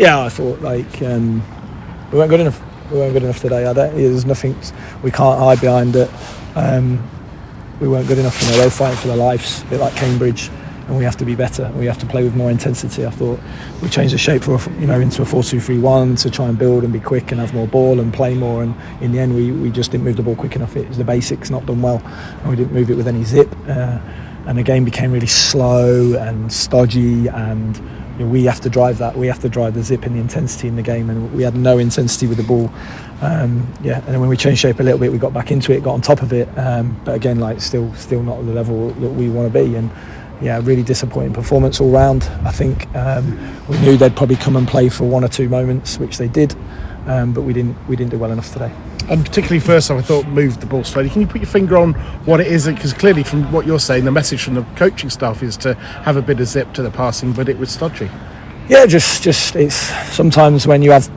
I thought we weren't good enough. We weren't good enough today. There's nothing we can't hide behind it. We weren't good enough. They were fighting for their lives, a bit like Cambridge, and we have to be better. We have to play with more intensity. I thought we changed the shape into a 4-2-3-1 to try and build and be quick and have more ball and play more. And in the end, we just didn't move the ball quick enough. It was the basics not done well, and we didn't move it with any zip. And the game became really slow and stodgy, and we have to drive that. We have to drive the zip and the intensity in the game, and we had no intensity with the ball. And then when we changed shape a little bit, we got back into it, got on top of it. But again, still not at the level that we want to be. And really disappointing performance all round. I think we knew they'd probably come and play for one or two moments, which they did, but we didn't do well enough today. And particularly first half, I thought moved the ball slowly. Can you put your finger on what it is? Because clearly from what you're saying, the message from the coaching staff is to have a bit of zip to the passing, but it was stodgy. Yeah, just it's sometimes when you have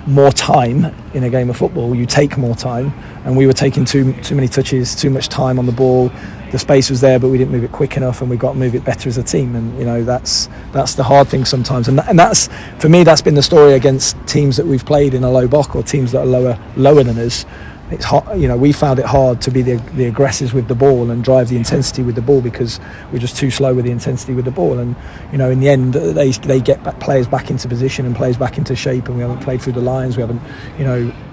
more time in a game of football, you take more time, and we were taking too many touches, too much time on the ball. The space was there, but we didn't move it quick enough, and we got to move it better as a team. And that's the hard thing sometimes. And that's, for me, that's been the story against teams that we've played in a low block or teams that are lower than us. It's hard, we found it hard to be the aggressors with the ball and drive the intensity with the ball because we're just too slow with the intensity with the ball. And in the end, they get players back into position and players back into shape, and we haven't played through the lines. We haven't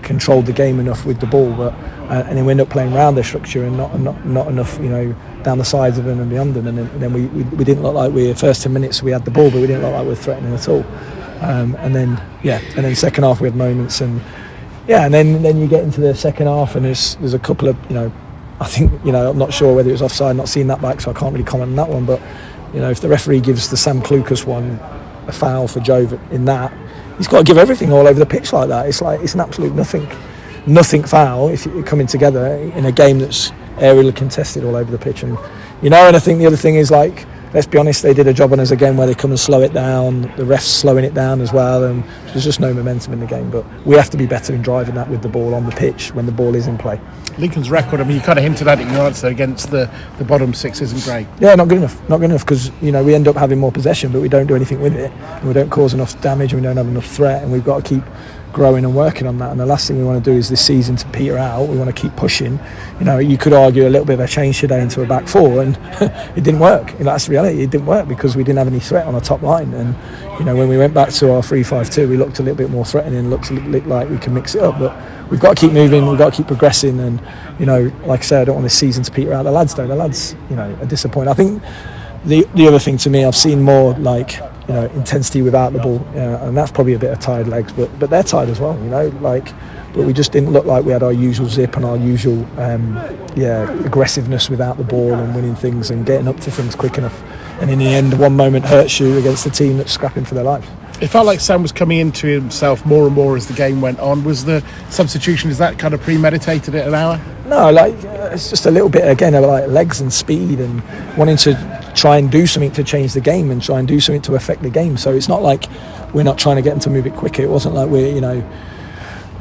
controlled the game enough with the ball, but and then we end up playing around their structure and not enough down the sides of them and beyond them. And then we didn't look like we first 10 minutes we had the ball, but we didn't look like we were threatening at all. And then second half we had moments and then you get into the second half and there's a couple of I think I'm not sure whether it was offside, not seeing that back, so I can't really comment on that one. But if the referee gives the Sam Klukas one a foul for Jove in that, he's got to give everything all over the pitch like that. It's an absolute nothing foul if you're coming together in a game that's aerially contested all over the pitch. And and I think the other thing is, let's be honest, they did a job on us again where they come and slow it down. The ref's slowing it down as well, and there's just no momentum in the game. But we have to be better in driving that with the ball on the pitch when the ball is in play. Lincoln's record, you kind of hinted at it in your answer, against the bottom six isn't great. Yeah, not good enough because we end up having more possession, but we don't do anything with it, and we don't cause enough damage, and we don't have enough threat, and we've got to keep growing and working on that. And the last thing we want to do is this season to peter out. We want to keep pushing. You could argue a little bit of a change today into a back four, and it didn't work. That's the reality. It didn't work because we didn't have any threat on the top line. And when we went back to our 3-5-2, we looked a little bit more threatening, looked a little bit like we can mix it up. But we've got to keep moving. We've got to keep progressing. And like I said, I don't want this season to peter out. The lads are disappointed. I think the other thing to me, I've seen more intensity without the ball, and that's probably a bit of tired legs, but they're tired as well, but we just didn't look like we had our usual zip and our usual aggressiveness without the ball and winning things and getting up to things quick enough. And in the end, one moment hurts you against a team that's scrapping for their lives. It felt like Sam was coming into himself more and more as the game went on. Was the substitution, is that kind of premeditated at an hour? No, it's just a little bit again of legs and speed and wanting to try and do something to change the game and try and do something to affect the game. So it's not like we're not trying to get them to move it quicker. It wasn't like we're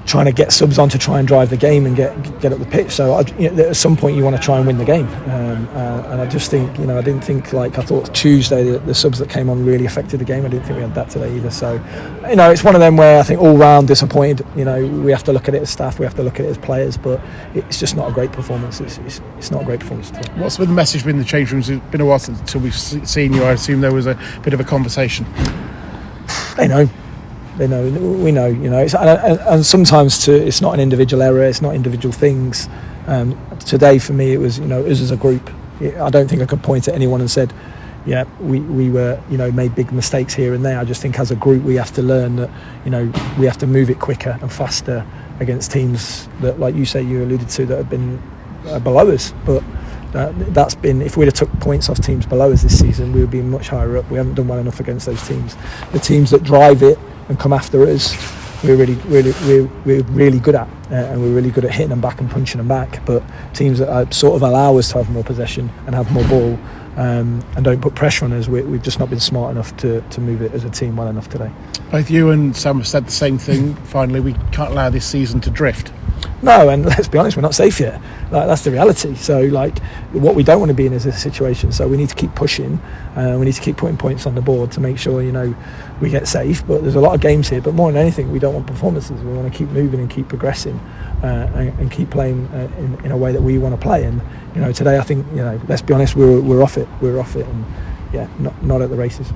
trying to get subs on to try and drive the game and get up the pitch. So at some point you want to try and win the game, and I just think I didn't think I thought Tuesday the subs that came on really affected the game. I didn't think we had that today either. So it's one of them where I think all round disappointed. We have to look at it as staff, we have to look at it as players, but it's just not a great performance. It's not a great performance at all. What's been the message in the change rooms? It's been a while since we've seen you. I assume there was a bit of a conversation. They know. We know, and sometimes it's not an individual error, it's not individual things. Today for me it was, us as a group. I don't think I could point at anyone and said, we were, made big mistakes here and there. I just think as a group we have to learn that, we have to move it quicker and faster against teams that, like you say, you alluded to, that have been below us. But that's been, if we'd have took points off teams below us this season, we would be much higher up. We haven't done well enough against those teams. The teams that drive it and come after us, we're really good at, and we're really good at hitting them back and punching them back. But teams that sort of allow us to have more possession and have more ball and don't put pressure on us, we've just not been smart enough to move it as a team well enough today. Both you and Sam have said the same thing. Finally, we can't allow this season to drift. No, and let's be honest, we're not safe yet. That's the reality. So, like, what we don't want to be in is a situation. So we need to keep pushing. We need to keep putting points on the board to make sure, we get safe. But there's a lot of games here. But more than anything, we don't want performances. We want to keep moving and keep progressing, and keep playing in a way that we want to play. And today I think let's be honest, we're off it. We're off it, and not at the races.